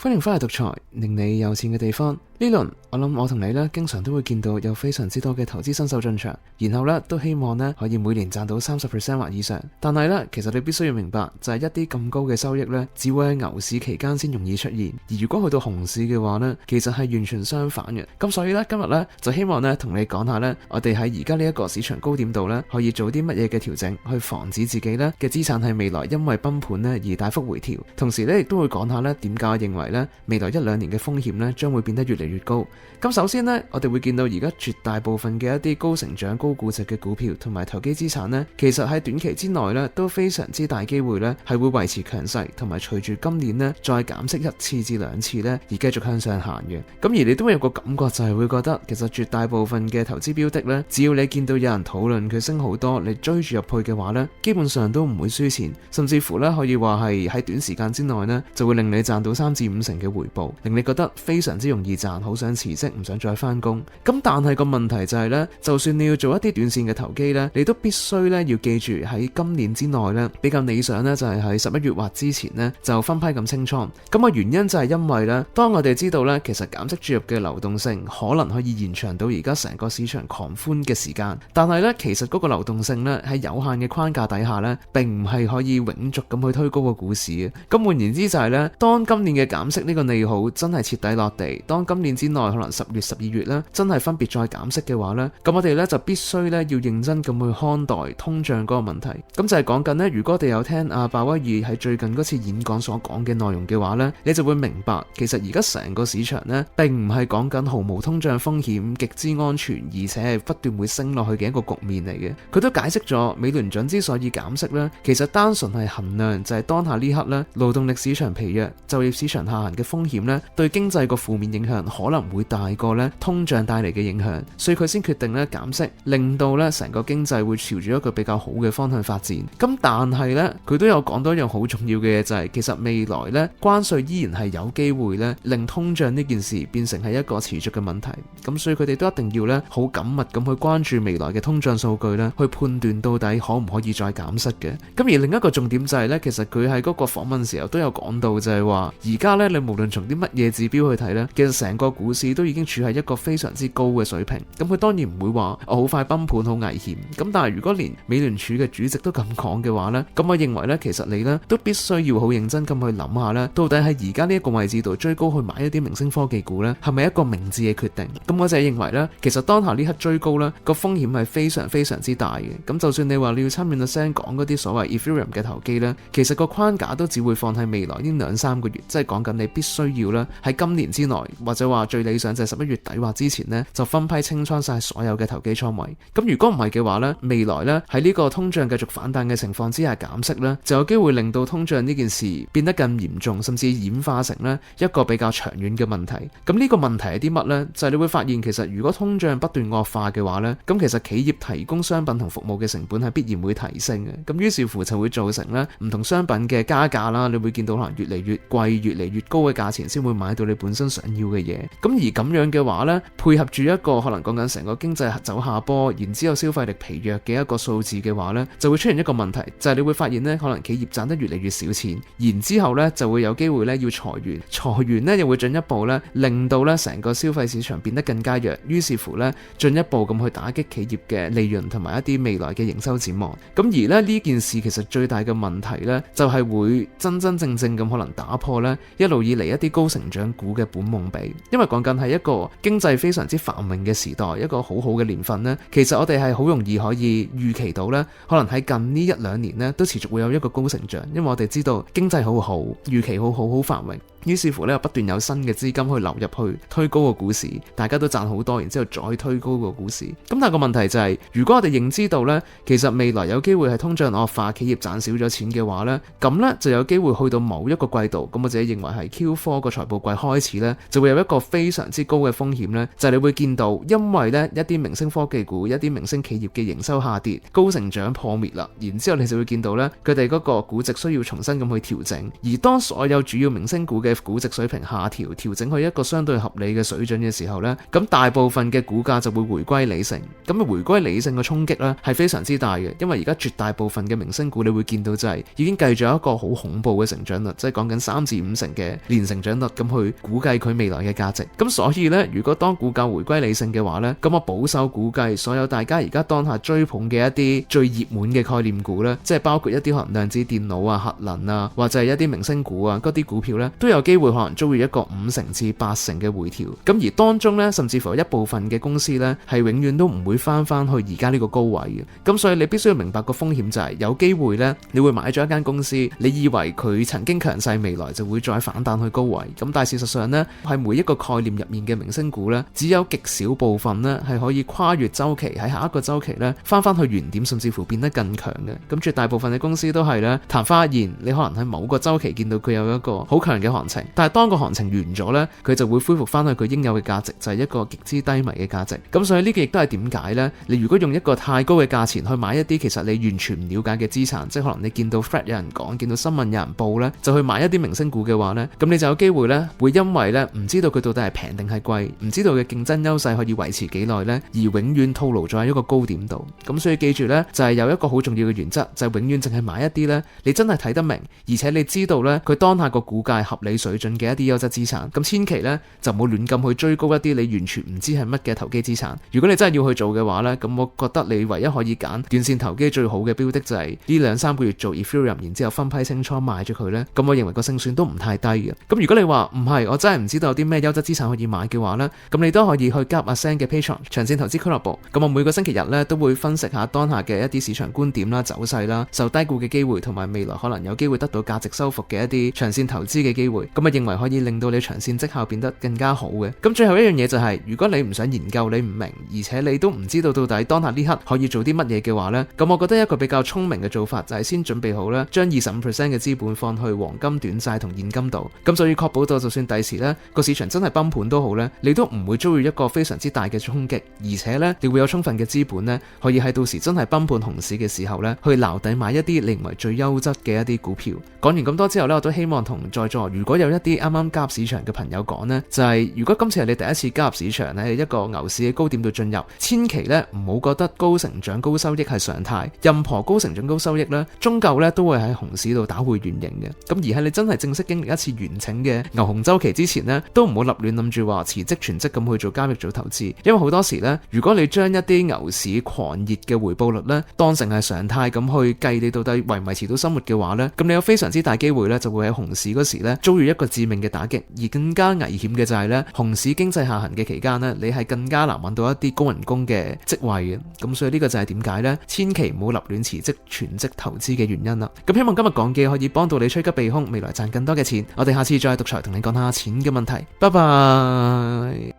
歡迎返嚟獨裁，令你有錢嘅地方。呢輪我諗我同你咧，經常都會見到有非常之多嘅投資新手進場，然後咧都希望咧可以每年賺到30% 或以上。但係咧，其實你必須要明白，就係一啲咁高嘅收益咧，只會喺牛市期間先容易出現。而如果去到熊市嘅話咧，其實係完全相反嘅。咁所以咧，今日咧就希望咧同你講下咧，我哋喺而家呢一個市場高點度咧，可以做啲乜嘢嘅調整，去防止自己咧嘅資產喺未來因為崩盤咧而大幅回調。同時咧，亦都會講下咧點解我認為咧未來1-2年嘅風險咧將會變得越嚟越高。咁首先呢，我哋會見到而家絕大部分嘅一啲高成長、高估值嘅股票同埋投機資產呢，其實喺短期之內呢都非常之大機會呢係會維持強勢，同埋隨住今年呢再減息1次至2次呢而繼續向上行嘅。咁而你都會有個感覺就係會覺得，其實絕大部分嘅投資標的呢，只要你見到有人討論佢升好多，你追住入去嘅話呢，基本上都唔會輸錢，甚至乎呢可以話係喺短時間之內呢就會令你賺到3至5成嘅回報，令你覺得非常之容易賺，好想辭職，唔想再翻工。咁但係個問題就係呢，就算你要做一啲短線嘅投機呢，你都必須呢要記住喺今年之內呢，比較理想呢就係喺11月或之前呢就分批咁清倉。咁個原因就係因為呢，當我哋知道呢，其實減息注入嘅流動性可能可以延長到而家成個市場狂歡嘅時間，但係呢，其實嗰個流動性呢喺有限嘅框架底下呢，並唔係可以永續咁去推高個股市嘅。咁換言之就係呢，當今年嘅減息呢個利好真係徹底落地，當今年之內可能10月、12月呢真係分別再減息嘅話呢，咁我哋呢就必須呢要認真咁去看待通脹嗰個問題。咁就係講緊呢，如果我哋有聽阿鮑威爾喺最近嗰次演講所講嘅內容嘅話呢，你就會明白其實而家成個市場呢並唔係講緊毫無通脹風險、極之安全，而且係不斷會升落去嘅一個局面嚟嘅。佢都解釋咗美聯準之所以減息呢，其實單純係衡量就係當下呢刻呢勞動力市場疲弱、就業市場下行嘅風險呢對經濟個負面影響可能會大過呢通脹帶嚟嘅影響，所以佢先決定咧減息，令到咧成個經濟會朝住一個比較好嘅方向發展。咁但係咧，佢都有講到一樣好重要嘅嘢，就係其實未來咧關稅依然係有機會咧令通脹呢件事變成係一個持續嘅問題。咁所以佢哋都一定要咧好緊密咁去關注未來嘅通脹數據咧，去判斷到底可唔可以再減息嘅。咁而另一個重點就係咧，其實佢喺嗰個訪問時候都有講到，就係話而家咧你無論從啲乜嘢指標去睇咧，其實成個股市都已經處喺一個非常之高嘅水平。咁佢當然唔會話我好快崩盤好危險。咁但係如果連美聯儲嘅主席都咁講嘅話呢，咁我認為呢，其實你呢都必須要好認真咁去諗下呢，到底喺而家呢一個位置度追高去買一啲明星科技股呢，係咪一個明智嘅決定？咁我就係認為呢，其實當下呢刻追高呢個風險係非常非常之大嘅。咁就算你話你要參與到聲講嗰啲所謂 Ethereum 嘅投機呢，其實個框架都只會放喺未來呢2-3個月，即係講緊你必須要呢喺今年之內，或者話最理想就係11月底或之前呢，就分批清倉晒所有嘅投機倉位。咁如果唔係嘅話呢，未來呢喺呢個通脹繼續反彈嘅情況之下減息呢，就有機會令到通脹呢件事變得更嚴重，甚至演化成呢一個比較長遠嘅問題。咁呢個問題係啲乜呢？就係你會發現其實如果通脹不斷惡化嘅話呢，咁其實企業提供商品同服務嘅成本係必然會提升嘅。咁於是乎就會造成呢唔同商品嘅加價啦，你會見到可能越嚟越貴、越嚟越高嘅價錢先會買到你本身想要嘅嘢。咁而咁樣嘅話呢，配合住一個可能講緊成個經濟走下坡，然之後消費力疲弱嘅一個數字嘅話呢，就會出現一個問題，就係你會發現呢，可能企業賺得越嚟越少錢，然之後呢就會有機會呢要裁員，裁員呢又會進一步呢令到呢成個消費市場變得更加弱，於是乎呢進一步咁去打擊企業嘅利潤同埋一啲未來嘅營收展望。咁而呢件事其實最大嘅問題呢，就係會真真正正咁可能打破呢一路以嚟一啲高成長股嘅本夢比，因為講緊係一個經濟非常之繁榮嘅時代，一個好好嘅年份呢，其實我哋係好容易可以預期到呢，可能喺近呢1-2年呢都持續會有一個高成長，因為我哋知道經濟好好，預期好繁榮。於是乎咧，不斷有新嘅資金去流入去推高個股市，大家都賺好多，然之後再推高個股市。咁但係個問題就係，如果我哋認知到呢，其實未來有機會係通脹惡化，企業賺少咗錢嘅話呢，咁呢就有機會去到某一個季度，咁我自己認為係 Q4 個財報季開始呢，就會有一個非常之高嘅風險呢，就係你會見到，因為呢一啲明星科技股、一啲明星企業嘅營收下跌，高成長破滅啦，然之後你就會見到呢，佢哋嗰個估值需要重新咁去調整，而當所有主要明星股嘅嘅估值水平下調整去一個相對合理嘅水準嘅時候呢，咁大部分嘅股價就會回歸理性。咁回歸理性嘅衝擊呢係非常之大嘅，因為而家絕大部分嘅明星股你會見到就係已經計咗一個好恐怖嘅成長率，即係講緊3至5成嘅年成長率咁去估計佢未來嘅價值。咁所以呢，如果當股價回歸理性嘅話呢，咁我保守估計所有大家而家當下追捧嘅一啲最熱門嘅概念股呢，即係包括一啲可能量子電腦啊、核能啊，或者係一啲明星股啊，嗰啲股票呢，都有機會可能遭遇一個5成至8成嘅回調。咁而當中呢，甚至乎有一部分嘅公司呢，係永遠都唔會翻去而家呢個高位嘅。咁所以你必須要明白個風險就係有機會呢，你會買咗一間公司，你以為佢曾經強勢，未來就會再反彈去高位。咁但係事實上呢，係每一個概念入面嘅明星股呢，只有極少部分呢係可以跨越週期，喺下一個週期呢翻去原點，甚至乎變得更強嘅。咁絕大部分嘅公司都係呢，曇花一現，你可能喺某個週期見到佢有一個好強嘅行情，但係當個行情完咗呢，佢就會恢復翻去佢應有嘅價值，就係一個極之低迷嘅價值。咁所以呢個亦都係點解呢？你如果用一個太高嘅價錢去買一啲其實你完全唔了解嘅資產，即係可能你見到 Fred 有人講，見到新聞有人報呢，就去買一啲明星股嘅話呢，咁你就有機會呢，會因為呢唔知道佢到底係平定係貴，唔知道嘅競爭優勢可以維持幾耐呢，而永遠套牢咗喺一個高點度。咁所以記住呢，就係有一個好重要嘅原則，就係永遠淨係買一啲呢你真係睇得明，而且你知道呢佢當下個股價合理水準嘅一啲優質資產。咁千祈呢，就唔好亂咁去追高一啲你完全唔知係乜嘅投機資產。如果你真係要去做嘅話呢，咁我覺得你唯一可以揀短線投機最好嘅標的就係呢2-3個月做 Ethereum， 然之後分批清倉賣咗佢呢。咁我認為個勝算都唔太低嘅。咁如果你話唔係，我真係唔知道有啲咩優質資產可以買嘅話呢，咁你都可以去加入阿 Sam 嘅 Patreon 長線投資俱樂部。咁我每個星期日呢，都會分析下當下嘅一啲市場觀點啦、走勢啦、受低估嘅機會，同埋未來可能有機會得到價值收復嘅一啲長線投資嘅機會。咁我認為可以令到你長線績效變得更加好嘅。咁最後一樣嘢就係，如果你唔想研究，你唔明，而且你都唔知道到底當下呢刻可以做啲乜嘢嘅話呢，咁我覺得一個比較聰明嘅做法就係先準備好啦，將25% 嘅資本放去黃金、短債同現金度，咁就要確保到就算第時呢個市場真係崩盤都好呢，你都唔會遭遇一個非常之大嘅衝擊，而且呢，你會有充分嘅資本呢，可以喺到時真係崩盤熊市嘅時候呢，去撈底買一啲你認為最優質嘅一啲股票。講完咁多之後呢，我都希望同在座如果有一啲啱啱加入市場嘅朋友講呢，就係如果今次係你第一次加入市場呢，一個牛市嘅高點度進入，千祈呢唔好覺得高成長高收益係常態。任何高成長高收益呢，終究呢都會喺熊市度打回原形嘅。咁而係你真係正式經歷一次完整嘅牛熊週期之前呢，都唔好立亂諗住話辭職全職咁去做交易做投資，因為好多時呢，如果你將一啲牛市狂熱嘅回報率呢當成係常態咁去計你到底維唔維持到生活嘅話呢，咁你有非常之大機會呢就會喺熊市嗰時呢遭遇一個致命嘅打擊。而更加危險嘅就係呢，熊市經濟下行嘅期間呢，你係更加難揾到一啲高人工嘅職位嘅。咁所以呢個就係點解呢，千祈唔好立亂辭職全職投資嘅原因啦。咁希望今日講嘅可以幫到你趨吉避凶，未來賺更多嘅錢。我哋下次再獨裁同你講下錢嘅問題。拜拜。